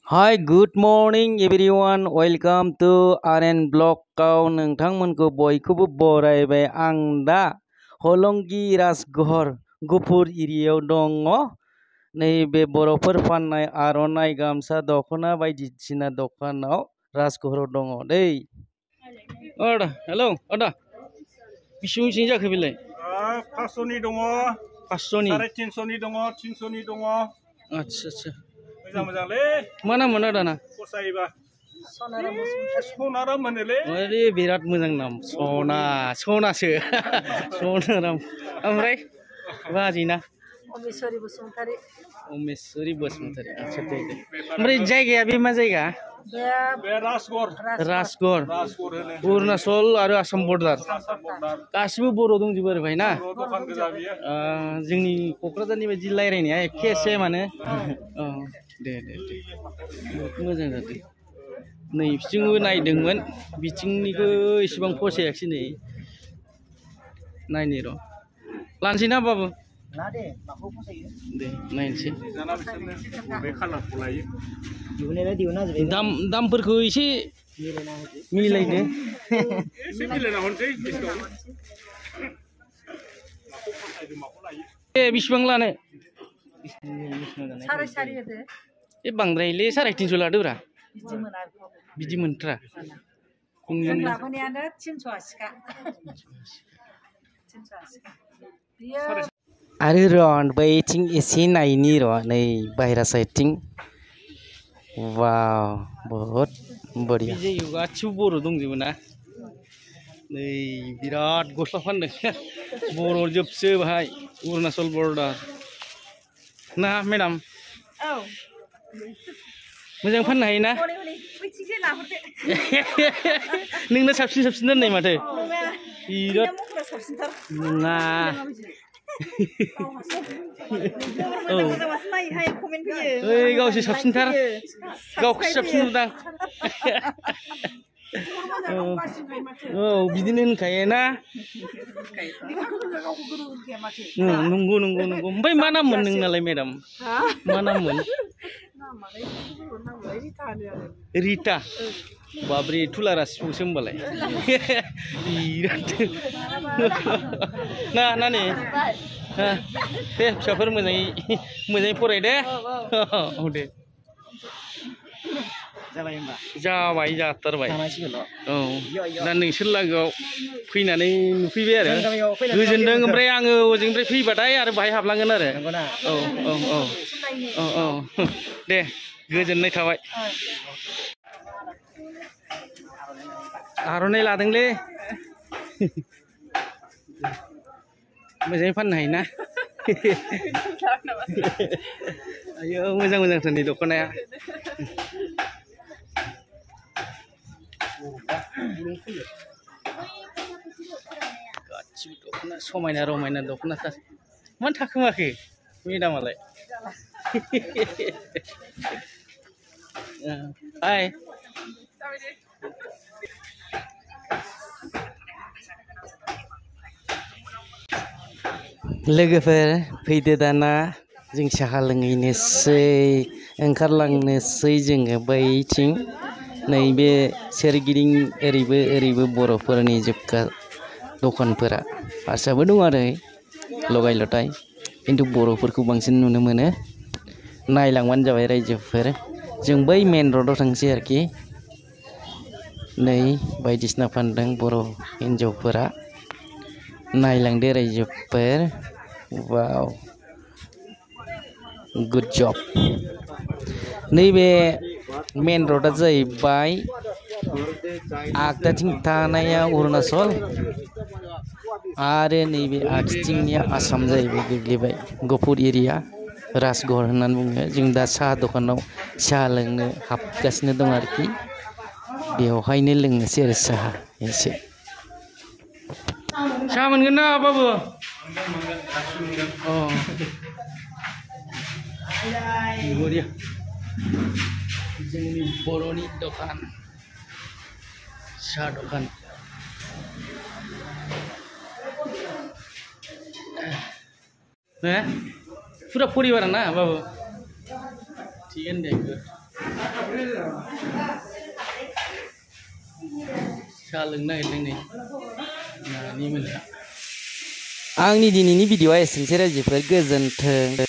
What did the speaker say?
Hi, good morning everyone. Welcome to RN Blog Kau नोंथांमोनखौ बयखौबो बरायबाय आं दा हलंगि राजघर गुफुर एरियायाव दङ नैबे बर'फोर फाननाय आर'नाइ गामसा दख'ना बायदिसिना दखानाव राजघराव दङ दै आदा हेलौ आदा बिसिबां जाखो बेलाय 500नि दङ 500नि 350नि दङ 300नि दङ आच्छा मोजां-मोजांलै मा नाम मोन आदाना फसायोबा सनाराम होनोलै ओरै बिराद मोजां नाम सनासो सनाराम ओमफ्राय बाजिना अमेश्वरी बसुमतारी आच्छा दे ओमफ्राय जायगाया बे मा जायगा बे राजघर होनो अरुणाचल आरो आसाम बर्डार गासिबो बर' दंजोबो आरो भाई ना दखान गोजा बियो जोंनि क'क्राझारनि बायदि रायलायनाया एखे सेमानो दे मोजां जादों नै बिथिंबो नायदोंमोन बिथिंनिखौ इसेबां फसायाखिसै नै नायनि र' लानोसै ना बाबु दे नायनोसै बे खालारखौ लायो दामफोरखौ एसे मिलायनो एसे मिलायना हरनोसै बेसेबां लानो ए बांद्रायलै 350 लादोब्रा बिदि मोनथ्रा लाबोनायानो 380 आरो र' बैथिं एसे नायनि र' नै बाहेरा साइडथिं वाव बहुत बढ़िया गासिबो बर' दंजोबो ना नै बिराद गस्ला फानदों बर' जोबसो बाहाय अरुणाचल बर्डार ना मेडाम मोजां फाननो हायो ना नोंना साबसिन दोननाय माथो बिराद नङा ओइ गावसो साबसिनथार गावखौसो साबसिन नुदां औ बिदिनो होनखायो ना नंगौ ओमफ्राय मा नाममोन नोंनालाय मेडाम मा नाममोन रिता बाब्रे थुलारासिबावसो होमबालाय बिराद ना नानि दे फिसाफोर मोजाङै फराय दे औ दे जाबाय जाथारबाय औ दा नोंसोर लागोआव फैनानै नुफैबाय आरो गोजोनदों ओमफ्राय आङो ओजोंनिफ्राय फैबाथाय आरो बाहाय हाबलांगोन आरो औ दे गोजोननाय थाबाय आर'नाइ लादोंलै मोजाङै फाननो हायोना आयौ मोजांथार नै दख'नाया गासिबो दख'ना समायना रमायना दख'नाथार मानो थाखोमाखो मेडामालाय हाय लोगोफोर फैदो दाना जों साहा लोंहैनोसै ओंखारलांनोसै जोङो बैथिं नैबे सोरगिदिं ओरैबो बर'फोरनि जोबखा दखानफोरा हारसाबो दं आरो लगाय लथाय खिन्थु बर'फोरखौ बांसिन नुनो मोनो नायलांबानो जाबाय रायजोफोर जों बै मेन र'डआव थांसै आरोखि नै बायदिसिना फानदों बर' हिन्जावफोरा नायलांदो रायजोफोर वाव गुड जब नैबे मेन र'डआ जाहैबाय आगदाथिं थानाया अरुणाचल आरो नैबे आगसिथिंनिया आसाम जाहैबाय गोग्लैबाय गुफुर एरिया राजघर होननानै बुङो जों दा साहा दखानाव साहा लोंनो हाबगासिनो दं आरोखि बेवहायनो लोंनोसै आरो साहा एसे साहा मोनगोन ना बाबु बरिया जोंनि बर'नि दखान साहा दखान फुरा परिबार ना बाबु थिगानो दे साहा लोंनो नागिरदों नै नानि मोनहा आंनि दिनैनि भिडिअ'आ एसेनोसै रायजोफोर गोजोन्थों।